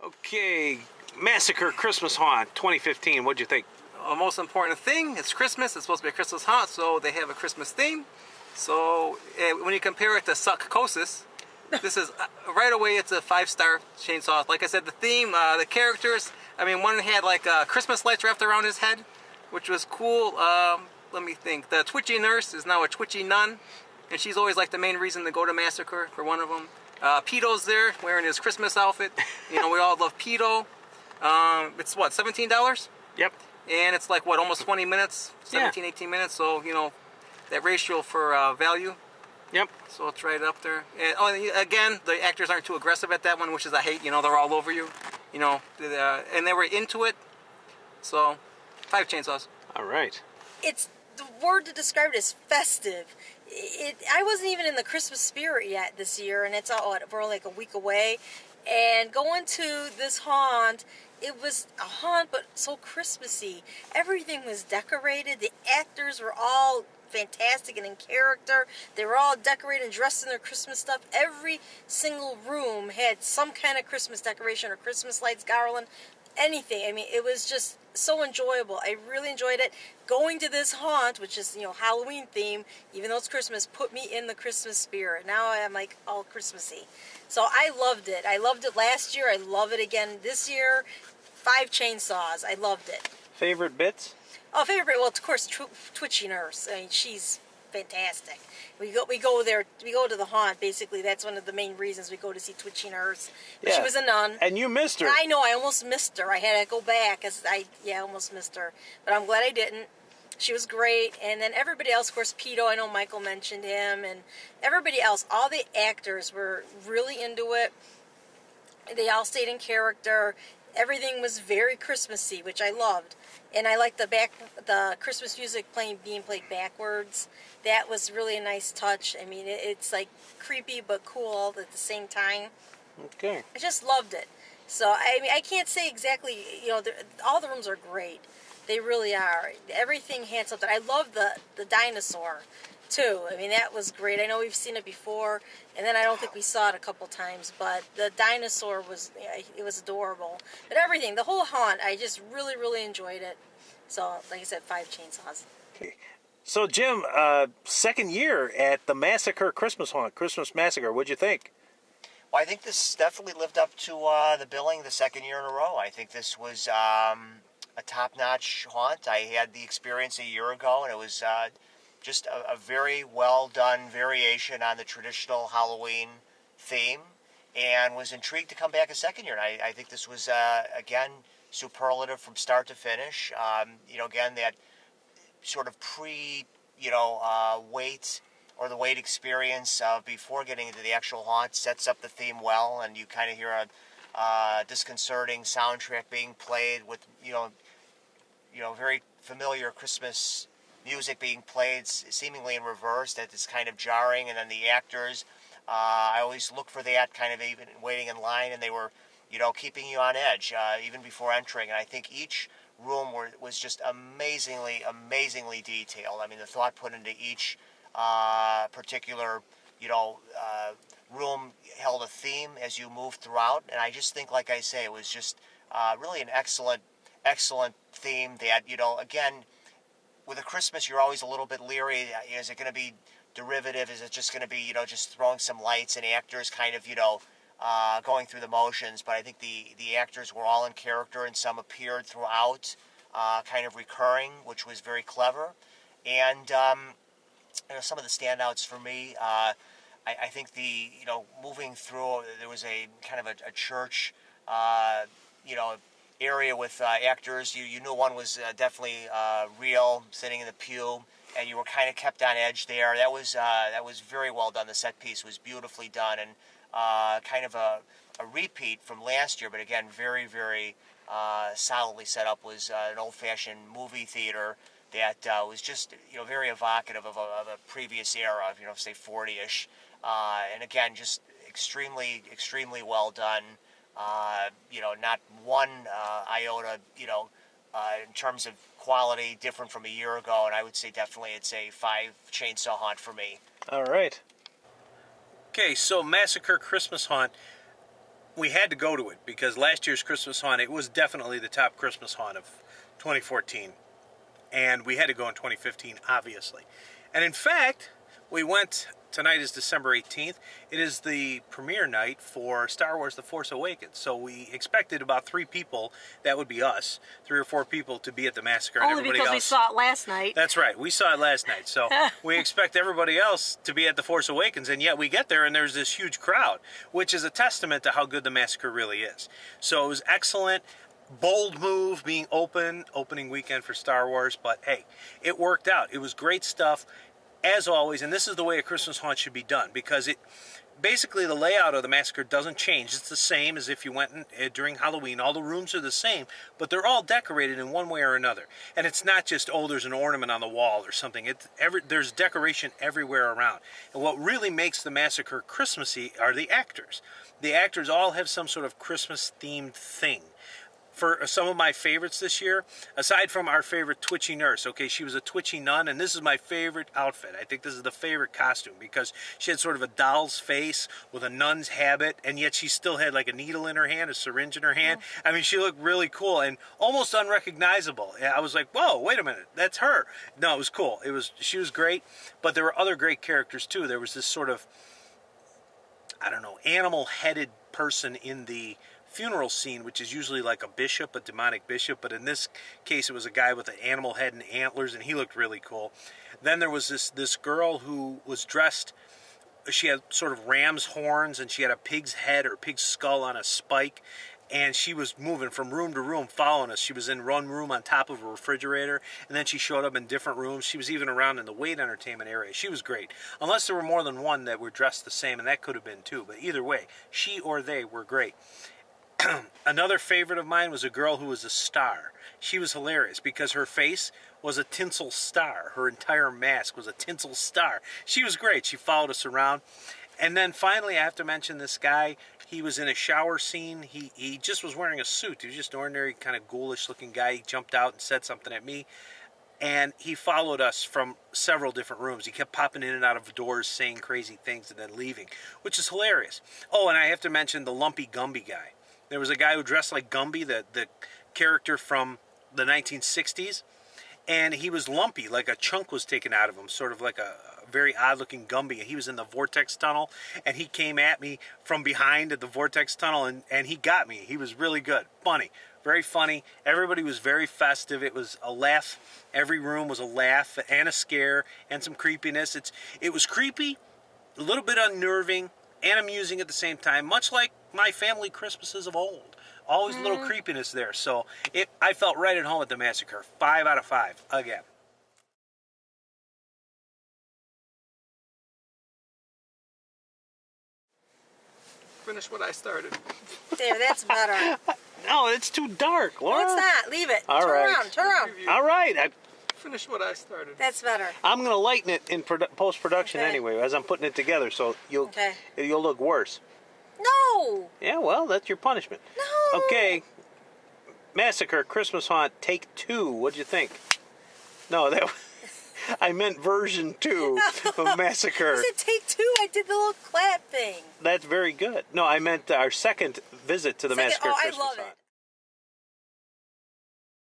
Okay, Massacre Christmas Haunt 2015. What'd you think? The most important thing, it's Christmas. It's supposed to be a Christmas haunt, so they have a Christmas theme. So when you compare it to Succosis, this is right away. It's a 5-star chainsaw. Like I said, the theme, the characters. I mean, one had like Christmas lights wrapped around his head, which was cool. Let me think. The twitchy nurse is now a twitchy nun, and she's always like the main reason to go to Massacre for one of them. Peto's there wearing his Christmas outfit. You know, we all love Peto. It's what, $17? Yep. And it's like what, almost 20 minutes, 17, 18 minutes. So you know, that ratio for value. Yep. So it's right up there. And again, the actors aren't too aggressive at that one, which is I hate. You know, they're all over you. You know, and they were into it. So 5 chainsaws. All right. It's the word to describe it is festive. I wasn't even in the Christmas spirit yet this year, and it's we're only like a week away. And going to this haunt, it was a haunt, but so Christmassy. Everything was decorated. The actors were all fantastic and in character. They were all decorated and dressed in their Christmas stuff. Every single room had some kind of Christmas decoration or Christmas lights, garland, anything. I mean, it was just so enjoyable. I really enjoyed it. Going to this haunt, which is, you know, Halloween theme, even though it's Christmas, put me in the Christmas spirit. Now I'm like all Christmassy. So I loved it. I loved it last year. I love it again this year. 5 chainsaws. I loved it. Favorite bits? Oh, favorite bit? Well, of course, Twitchy Nurse. I mean, she's fantastic. We go there. We go to the haunt. Basically, that's one of the main reasons we go to see Twitchy Nurse. But Yeah. she was a nun. And you missed her. I know. I almost missed her. I had to go back because I almost missed her. But I'm glad I didn't. She was great. And then everybody else, of course, Peto. I know Michael mentioned him, and everybody else. All the actors were really into it. They all stayed in character. Everything was very Christmassy, which I loved. And I liked the Christmas music being played backwards. That was really a nice touch. I mean, it's like creepy but cool all at the same time. Okay. I just loved it. So I mean, I can't say exactly. You know, all the rooms are great. They really are. Everything had something. I love the dinosaur too. I mean, that was great. I know we've seen it before, and then I don't think we saw it a couple times, but the dinosaur was, it was adorable. But everything, the whole haunt, I just really, really enjoyed it. So, like I said, 5 chainsaws. Okay. So, Jim, second year at the Massacre Christmas Haunt, Christmas Massacre. What'd you think? Well, I think this definitely lived up to the billing the second year in a row. I think this was a top-notch haunt. I had the experience a year ago, and it was just a very well-done variation on the traditional Halloween theme, and was intrigued to come back a second year. And I think this was, again, superlative from start to finish. You know, again, that sort of wait or the wait experience before getting into the actual haunt sets up the theme well, and you kind of hear a disconcerting soundtrack being played with, very familiar Christmas music being played seemingly in reverse. That is kind of jarring. And then the actors, I always look for that kind of even waiting in line, and they were, keeping you on edge even before entering. And I think each room was just amazingly detailed. I mean, the thought put into each particular, room held a theme as you moved throughout. And I just think, like I say, it was just really an excellent theme that, again, with a Christmas, you're always a little bit leery. Is it going to be derivative? Is it just going to be, just throwing some lights and actors kind of, going through the motions? But I think the actors were all in character, and some appeared throughout, kind of recurring, which was very clever. And some of the standouts for me, I think moving through, there was a kind of a church, area with actors. You knew one was definitely real, sitting in the pew, and you were kind of kept on edge there. That was very well done. The set piece was beautifully done, and kind of a repeat from last year, but again, very, very solidly set up. Was an old-fashioned movie theater that was just very evocative of a previous era, of say 40-ish, and again, just extremely well done. Not one iota, in terms of quality, different from a year ago. And I would say definitely it's a 5 chainsaw haunt for me. All right. Okay, so Massacre Christmas Haunt. we had to go to it because last year's Christmas haunt, it was definitely the top Christmas haunt of 2014. And we had to go in 2015, obviously. And in fact, we went, tonight is December 18th. It is the premiere night for Star Wars The Force Awakens. So we expected about 3 people, that would be us, 3 or 4 people to be at the Massacre. Only and everybody because else, we saw it last night. That's right, we saw it last night. So we expect everybody else to be at The Force Awakens, and yet we get there and there's this huge crowd, which is a testament to how good the Massacre really is. So it was excellent. Bold move being opening weekend for Star Wars, but hey, it worked out. It was great stuff, as always, and this is the way a Christmas haunt should be done, because it basically the layout of the Massacre doesn't change. It's the same as if you went during Halloween. All the rooms are the same, but they're all decorated in one way or another. And it's not just, oh, there's an ornament on the wall or something. There's decoration everywhere around. And what really makes the Massacre Christmassy are the actors. The actors all have some sort of Christmas-themed thing. For some of my favorites this year, aside from our favorite twitchy nurse, okay, she was a twitchy nun, and this is my favorite outfit. I think this is the favorite costume because she had sort of a doll's face with a nun's habit, and yet she still had like a needle in her hand, a syringe in her hand. I mean, she looked really cool and almost unrecognizable. I was like, whoa, wait a minute, that's her. No, it was cool. She was great, but there were other great characters too. There was this sort of, I don't know, animal-headed person in the funeral scene, which is usually like a bishop, a demonic bishop, but in this case it was a guy with an animal head and antlers, and he looked really cool. Then there was this girl who was dressed, she had sort of ram's horns, and she had a pig's head or pig's skull on a spike, and she was moving from room to room following us. She was in one room on top of a refrigerator, and then she showed up in different rooms. She was even around in the weight entertainment area. She was great, unless there were more than one that were dressed the same, and that could have been too, but either way, she or they were great. Another favorite of mine was a girl who was a star. She was hilarious because her face was a tinsel star. Her entire mask was a tinsel star. She was great. She followed us around. And then finally, I have to mention this guy. He was in a shower scene. He just was wearing a suit. He was just an ordinary kind of ghoulish looking guy. He jumped out and said something at me. And he followed us from several different rooms. He kept popping in and out of doors, saying crazy things and then leaving, which is hilarious. Oh, and I have to mention the Lumpy Gumby guy. There was a guy who dressed like Gumby, the character from the 1960s, and he was lumpy, like a chunk was taken out of him, sort of like a very odd-looking Gumby. He was in the vortex tunnel, and he came at me from behind at the vortex tunnel, and he got me. He was really good. Funny. Very funny. Everybody was very festive. It was a laugh. Every room was a laugh and a scare and some creepiness. It was creepy, a little bit unnerving, and amusing at the same time, much like my family Christmases of old. Always a little creepiness there. So I felt right at home at the Massacre. 5 out of 5 again. Finish what I started. There, that's better. No, it's too dark, Laura. No, it's not. Leave it. All turn right. around. Turn around. All right. Finish what I started. That's better. I'm going to lighten it in post-production Okay. anyway, as I'm putting it together, so you'll look worse. No. Yeah, well, that's your punishment. No. Okay. Massacre, Christmas Haunt, take 2. What'd you think? No, I meant version 2 of Massacre. I said take 2. I did the little clap thing. That's very good. No, I meant our second visit to the Massacre Oh, Christmas I love Haunt. it.